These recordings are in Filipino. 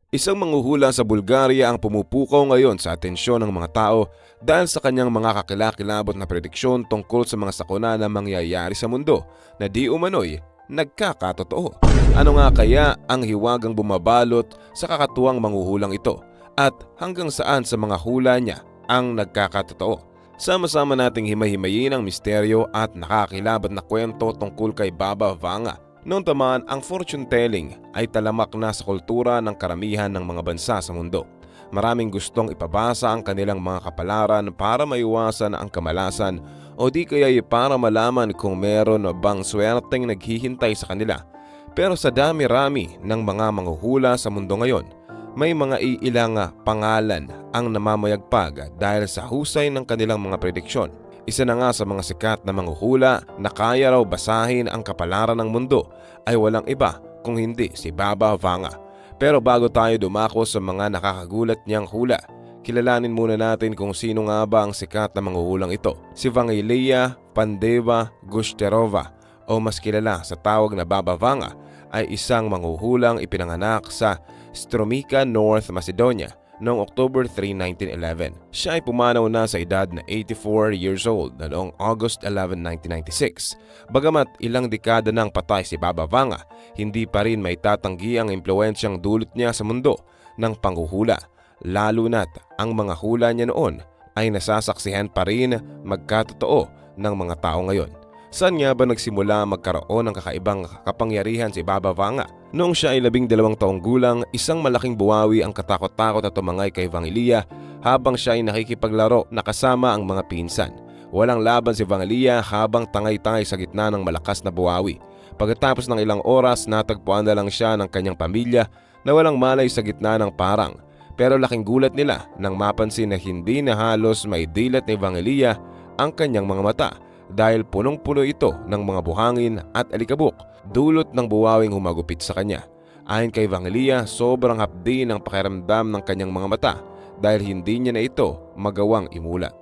Isang manghuhula sa Bulgaria ang pumupukaw ngayon sa atensyon ng mga tao dahil sa kanyang mga kakilakilabot na prediksyon tungkol sa mga sakuna na mangyayari sa mundo na di umano'y nagkakatotoo. Ano nga kaya ang hiwagang bumabalot sa kakatuwang manghuhulang ito at hanggang saan sa mga hula niya ang nagkakatotoo? Sama-sama nating himay-himayin ang misteryo at nakakilabot na kwento tungkol kay Baba Vanga. Noon taman, ang fortune telling ay talamak na sa kultura ng karamihan ng mga bansa sa mundo. Maraming gustong ipabasa ang kanilang mga kapalaran para maiwasan ang kamalasan o di kaya para malaman kung meron bang swerteng naghihintay sa kanila. Pero sa dami-rami ng mga manghuhula sa mundo ngayon, may mga iilang pangalan ang namamayagpag dahil sa husay ng kanilang mga prediksyon. Isa na nga sa mga sikat na manghuhula na kaya raw basahin ang kapalaran ng mundo ay walang iba kung hindi si Baba Vanga. Pero bago tayo dumako sa mga nakakagulat niyang hula, kilalanin muna natin kung sino nga ba ang sikat na manghuhulang ito. Si Vangelia Pandeva Gushterova o mas kilala sa tawag na Baba Vanga ay isang manghuhulang ipinanganak sa Strumica, North Macedonia noong October 3, 1911. Siya ay pumanaw na sa edad na 84 years old na noong August 11, 1996. Bagamat ilang dekada nang patay si Baba Vanga, hindi pa rin may tatanggi ang impluensyang dulot niya sa mundo ng panghuhula. Lalo na't ang mga hula niya noon ay nasasaksihan pa rin magkatotoo ng mga tao ngayon. Saan nga ba nagsimula magkaroon ng kakaibang kapangyarihan si Baba Vanga? Noong siya ay 12 taong gulang, isang malaking buwawi ang katakot-takot na tumangay kay Vangelia habang siya ay nakikipaglaro na kasama ang mga pinsan. Walang laban si Vangelia habang tangay-tangay sa gitna ng malakas na buwawi. Pagkatapos ng ilang oras, natagpuan na lang siya ng kanyang pamilya na walang malay sa gitna ng parang. Pero laking gulat nila nang mapansin na hindi na halos maidilat ni Vangelia ang kanyang mga mata dahil punong-puno ito ng mga buhangin at alikabok dulot ng buwawing humagupit sa kanya. Ayon kay Vangelia, sobrang hapdi ng pakiramdam ng kanyang mga mata dahil hindi niya na ito magawang imulat.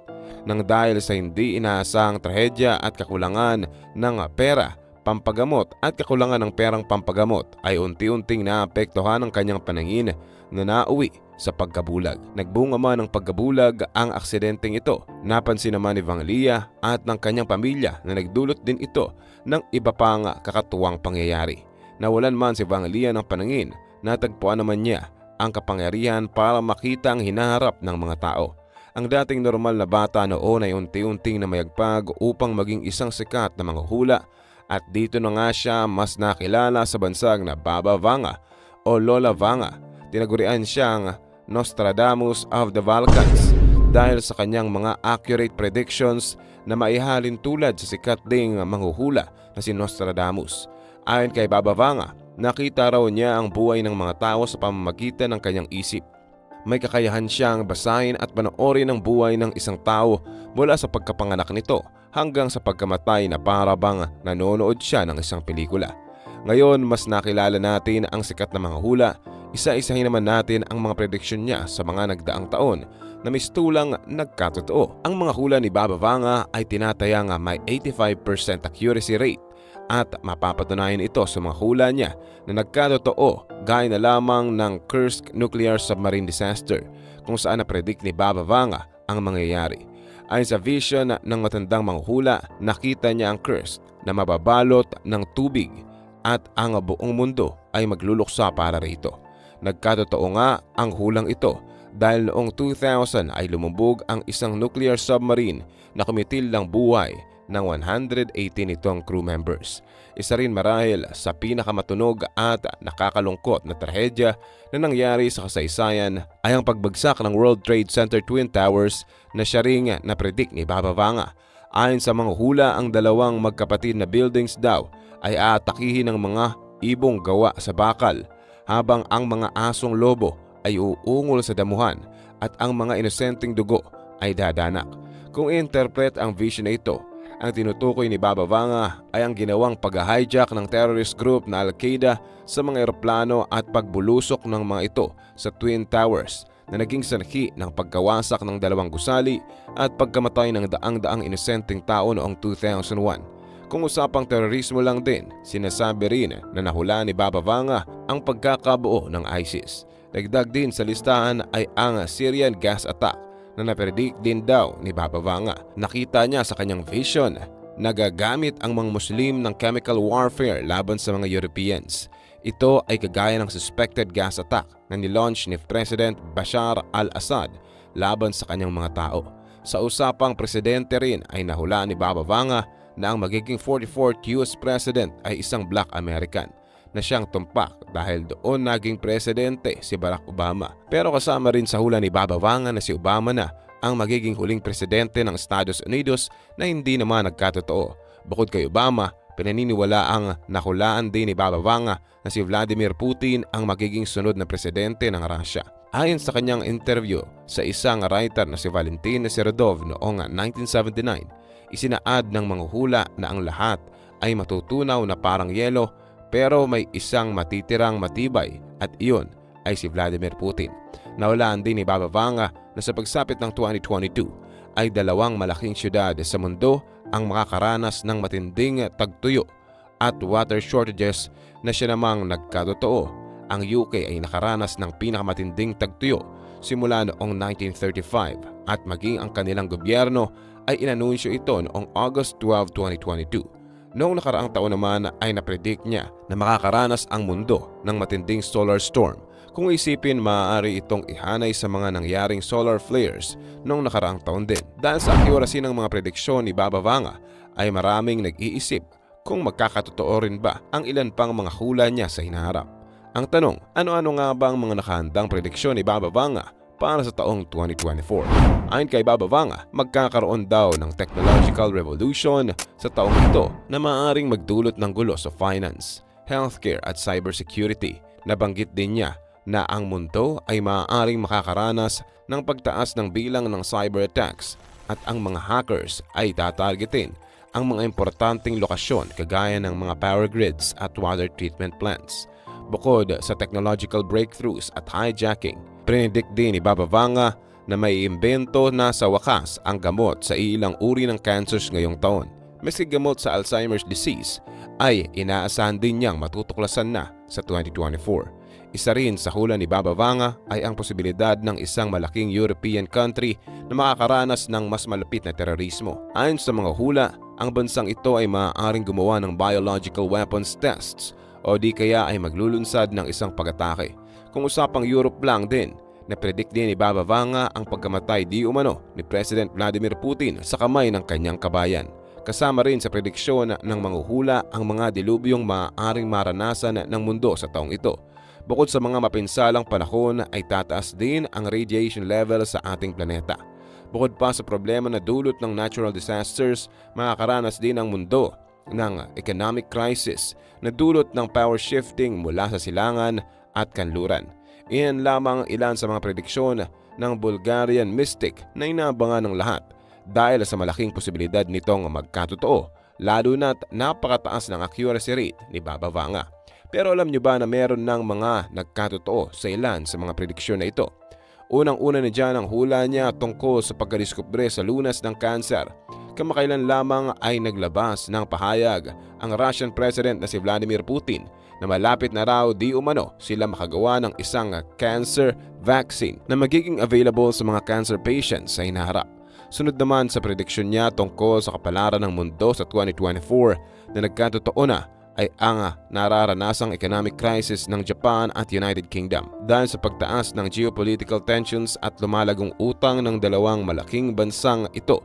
Nang dahil sa hindi inaasahang trahedya at kakulangan ng pera, pampagamot at kakulangan ng perang pampagamot ay unti-unting naapektuhan ang kanyang paningin na nauwi sa pagkabulag. Nagbunga man ng pagkabulag ang aksidenteng ito. Napansin naman ni Vangelia at ng kanyang pamilya na nagdulot din ito ng iba pang kakatuwang pangyayari. Nawalan man si Vangelia ng paningin, natagpuan naman niya ang kapangyarihan para makita ang hinaharap ng mga tao. Ang dating normal na bata noon ay unti-unting namayagpag upang maging isang sikat na manghuhula at dito na nga siya mas nakilala sa bansag na Baba Vanga o Lola Vanga. Tinagurian siyang Nostradamus of the Balkans dahil sa kanyang mga accurate predictions na maihalin tulad sa sikat ding manghuhula na si Nostradamus. Ayon kay Baba Vanga, nakita raw niya ang buhay ng mga tao sa pamamagitan ng kanyang isip. May kakayahan siyang basahin at panoorin ang buhay ng isang tao mula sa pagkapanganak nito hanggang sa pagkamatay na para bang nanonood siya ng isang pelikula. Ngayon, mas nakilala natin ang sikat na mga hula. Isa-isahin naman natin ang mga prediksyon niya sa mga nagdaang taon na mistulang nagkatotoo. Ang mga hula ni Baba Vanga ay tinatayang may 85% accuracy rate at mapapatunayan ito sa mga hula niya na nagkatotoo gaya na lamang ng Kursk nuclear submarine disaster kung saan na-predict ni Baba Vanga ang mangyayari. Ayon sa vision ng matandang manghula, nakita niya ang Kursk na mababalot ng tubig at ang buong mundo ay magluluksa para rito. Nagkatotoo nga ang hulang ito dahil noong 2000 ay lumubog ang isang nuclear submarine na kumitil ng buhay ng 118 nitong crew members. Isa rin marahil sa pinakamatunog at nakakalungkot na trahedya na nangyari sa kasaysayan ay ang pagbagsak ng World Trade Center Twin Towers na siya ring na-predict ni Baba Vanga. Ayon sa mga hula, ang dalawang magkapatid na buildings daw ay aatakihin ng mga ibong gawa sa bakal habang ang mga asong lobo ay uungol sa damuhan at ang mga inosenteng dugo ay dadanak. Kung i-interpret ang vision na ito, ang tinutukoy ni Baba Vanga ay ang ginawang pag-hijack ng terrorist group na Al-Qaeda sa mga eroplano at pagbulusok ng mga ito sa Twin Towers na naging sanhi ng pagkawasak ng dalawang gusali at pagkamatay ng daang-daang inosenteng tao noong 2001. Kung usapang terorismo lang din, sinasabi rin na nahula ni Baba Vanga ang pagkakabuo ng ISIS. Dagdag din sa listahan ay ang Syrian gas attack na napredict din daw ni Baba Vanga. Nakita niya sa kanyang vision na gagamit ang mga Muslim ng chemical warfare laban sa mga Europeans. Ito ay kagaya ng suspected gas attack na nilaunch ni President Bashar al-Assad laban sa kanyang mga tao. Sa usapang presidente rin ay nahula ni Baba Vanga na ang magiging 44th US President ay isang Black American na siyang tumpak dahil doon naging presidente si Barack Obama. Pero kasama rin sa hula ni Baba Vanga na si Obama na ang magiging huling presidente ng Estados Unidos na hindi naman nagkatotoo. Bukod kay Obama, pinaniniwala ang nahulaan din ni Baba Vanga na si Vladimir Putin ang magiging sunod na presidente ng Russia. Ayon sa kanyang interview sa isang writer na si Valentin Seredov noong 1979, isinaad ng mga hula na ang lahat ay matutunaw na parang yelo pero may isang matitirang matibay at iyon ay si Vladimir Putin. Nahulaan din ni Baba Vanga na sa pagsapit ng 2022 ay dalawang malaking syudad sa mundo ang makakaranas ng matinding tagtuyo at water shortages na siya namang nagkatotoo. Ang UK ay nakaranas ng pinakamatinding tagtuyo simula noong 1935 at maging ang kanilang gobyerno ay inanunsyo ito noong August 12, 2022. Noong nakaraang taon naman ay napredict niya na makakaranas ang mundo ng matinding solar storm. Kung isipin, maaari itong ihanay sa mga nangyaring solar flares noong nakaraang taon din. Dahil sa accuracy ng mga prediksyon ni Baba Vanga ay maraming nag-iisip kung magkakatotoo rin ba ang ilan pang mga hula niya sa hinaharap. Ang tanong, ano-ano nga ba ang mga nakahandang prediksyon ni Baba Vanga para sa taong 2024? Ayon kay Baba Vanga, magkakaroon daw ng technological revolution sa taong ito na maaaring magdulot ng gulo sa finance, healthcare at cybersecurity. Nabanggit din niya na ang mundo ay maaaring makakaranas ng pagtaas ng bilang ng cyber attacks at ang mga hackers ay tatargetin ang mga importanteng lokasyon kagaya ng mga power grids at water treatment plants. Bukod sa technological breakthroughs at hijacking, predict din ni Baba Vanga na may imbento na sa wakas ang gamot sa ilang uri ng cancers ngayong taon. Maski gamot sa Alzheimer's disease ay inaasahan din niyang matutuklasan na sa 2024. Isa rin sa hula ni Baba Vanga ay ang posibilidad ng isang malaking European country na makakaranas ng mas malapit na terorismo. Ayon sa mga hula, ang bansang ito ay maaaring gumawa ng biological weapons tests o di kaya ay maglulunsad ng isang pag-atake. Kung usapang Europe lang din, napredict din ni Baba Vanga ang pagkamatay di umano ni President Vladimir Putin sa kamay ng kanyang kabayan. Kasama rin sa prediksyon ng mga hula ang mga dilubyong maaaring maranasan ng mundo sa taong ito. Bukod sa mga mapinsalang panahon ay tataas din ang radiation level sa ating planeta. Bukod pa sa problema na dulot ng natural disasters, makakaranas din ang mundo ng economic crisis na dulot ng power shifting mula sa silangan at kanluran. Iyan lamang ilan sa mga prediksyon ng Bulgarian mystic na inaabangan ng lahat dahil sa malaking posibilidad nitong magkatotoo, lalo na't napakataas ng accuracy rate ni Baba Vanga. Pero alam nyo ba na meron ng mga nagkatotoo sa ilan sa mga prediksyon na ito? Unang-una na dyan ang hula niya tungkol sa pagkadiskubre sa lunas ng kanser. Kamakailan lamang ay naglabas ng pahayag ang Russian President na si Vladimir Putin na malapit na raw di umano sila makagawa ng isang cancer vaccine na magiging available sa mga cancer patients sa hinaharap. Sunod naman sa prediksyon niya tungkol sa kapalaran ng mundo sa 2024 na nagkatotoo na ay ang nararanasang economic crisis ng Japan at United Kingdom dahil sa pagtaas ng geopolitical tensions at lumalagong utang ng dalawang malaking bansang ito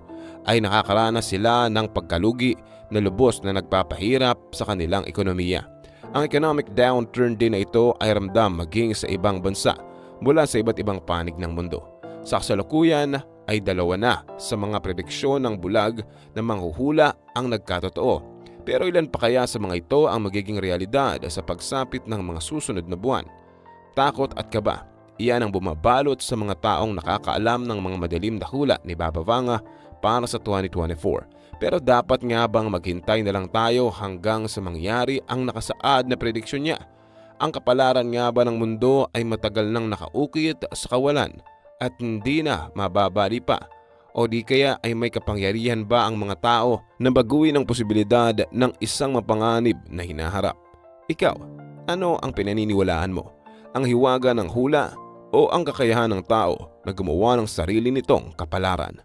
ay nakakaranas sila ng pagkalugi na lubos na nagpapahirap sa kanilang ekonomiya. Ang economic downturn din na ito ay ramdam maging sa ibang bansa mula sa iba't ibang panig ng mundo. Sa kasalukuyan ay dalawa na sa mga prediksyon ng bulag na manghuhula ang nagkatotoo. Pero ilan pa kaya sa mga ito ang magiging realidad sa pagsapit ng mga susunod na buwan? Takot at kaba, iyan ang bumabalot sa mga taong nakakaalam ng mga madilim na hula ni Baba Vanga para sa 2024. Pero dapat nga bang maghintay na lang tayo hanggang sa mangyari ang nakasaad na prediksyon niya? Ang kapalaran nga ba ng mundo ay matagal nang nakaukit sa kawalan at hindi na mababali pa? O di kaya ay may kapangyarihan ba ang mga tao na baguhin ang posibilidad ng isang mapanganib na hinaharap? Ikaw, ano ang pinaniniwalaan mo? ang hiwaga ng hula o ang kakayahan ng tao na gumawa ng sarili nitong kapalaran.